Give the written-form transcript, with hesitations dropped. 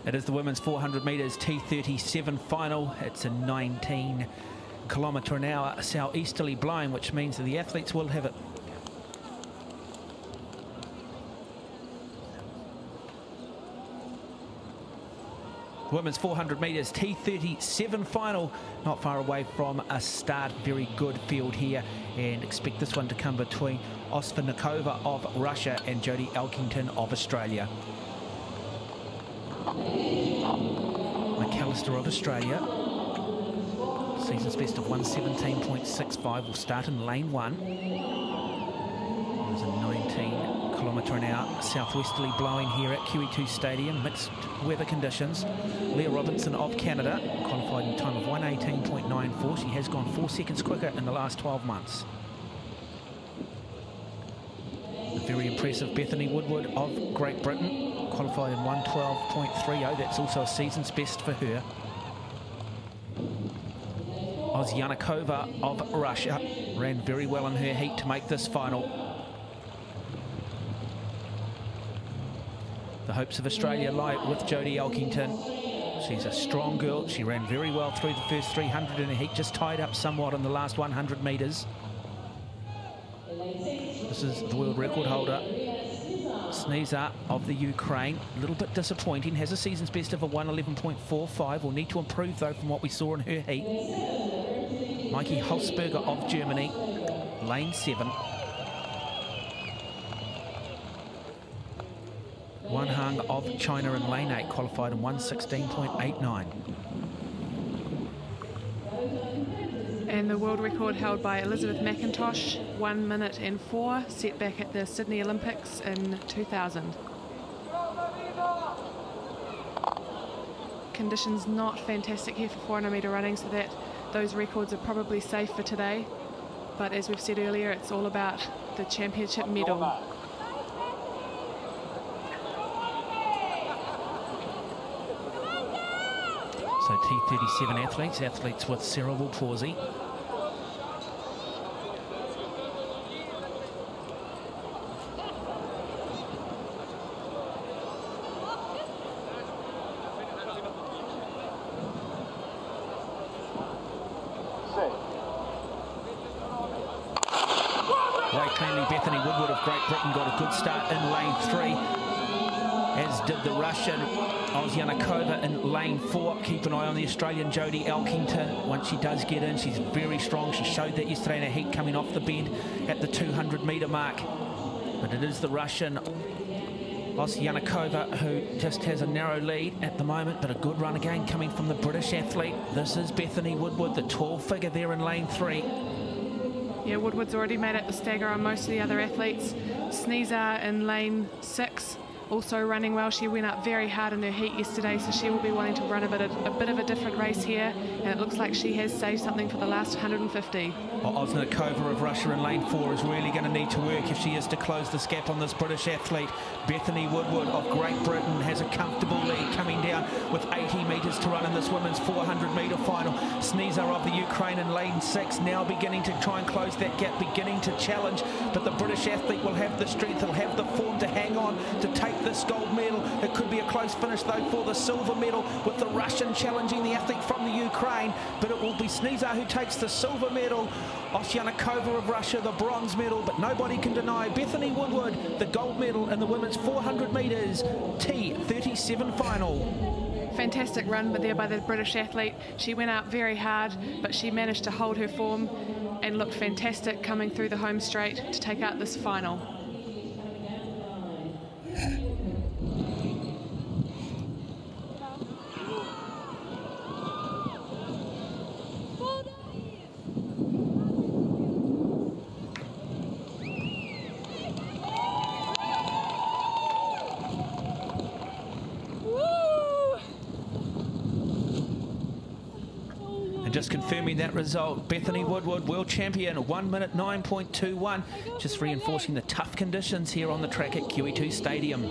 It is the women's 400 metres T37 final. It's a 19km/h southeasterly blowing, which means that the athletes will have it. Women's 400 metres T37 final, not far away from a start. Very good field here, and expect this one to come between Osvanikova of Russia and Jodie Elkington of Australia. McAllister of Australia, season's best of 1:17.65, will start in lane 1. There's a 19km/h southwesterly blowing here at QE2 Stadium, mixed weather conditions. Leah Robinson of Canada qualified in a time of 1:18.94. She has gone 4 seconds quicker in the last 12 months. A very impressive Bethany Woodward of Great Britain, qualified in 1:12.30. That's also a season's best for her. Osvanikova of Russia ran very well in her heat to make this final. The hopes of Australia lie with Jodie Elkington. She's a strong girl. She ran very well through the first 300 in her heat, just tied up somewhat in the last 100 metres. This is the world record holder, Sneeza of the Ukraine. A little bit disappointing, has a season's best of a 1:11.45. Will need to improve though from what we saw in her heat. Mikey Holzberger of Germany, lane 7. Wan Hang of China in lane 8, qualified in 1:16.89. And the world record held by Elizabeth McIntosh, 1 minute and 4, set back at the Sydney Olympics in 2000. Conditions not fantastic here for 400 metre running, so that those records are probably safe for today. But as we've said earlier, it's all about the championship medal. So T37 athletes with cerebral palsy. Way cleanly, Bethany Woodward of Great Britain got a good start in lane 3, as did the Russian Osvanikova in lane 4. Keep an eye on the Australian Jodie Elkington. Once she does get in, she's very strong. She showed that yesterday in her heat coming off the bend at the 200 metre mark. But it is the Russian Osvanikova who just has a narrow lead at the moment, but a good run again coming from the British athlete. This is Bethany Woodward, the tall figure there in lane 3. Yeah, Woodward's already made up the stagger on most of the other athletes. Sneeza in lane 6, also running well. She went up very hard in her heat yesterday, so she will be wanting to run a bit of a different race here, and it looks like she has saved something for the last 150. Well, Osvanikova of Russia in lane 4 is really going to need to work if she is to close this gap on this British athlete. Bethany Woodward of Great Britain has a comfortable lead coming down with 80 metres to run in this women's 400 metre final. Sneeza of the Ukraine in lane 6 now beginning to try and close that gap, beginning to challenge, but the British athlete will have the strength, he'll have the form to hang on, to take this gold medal. It could be a close finish though for the silver medal, with the Russian challenging the athlete from the Ukraine, but it will be Sneeza who takes the silver medal. Osvanikova of Russia the bronze medal, but nobody can deny Bethany Woodward the gold medal in the women's 400 metres T37 final. Fantastic run there by the British athlete. She went out very hard, but she managed to hold her form and looked fantastic coming through the home straight to take out this final. Just confirming that result, Bethany Woodward, world champion, 1 minute 9.21, just reinforcing the tough conditions here on the track at QE2 Stadium.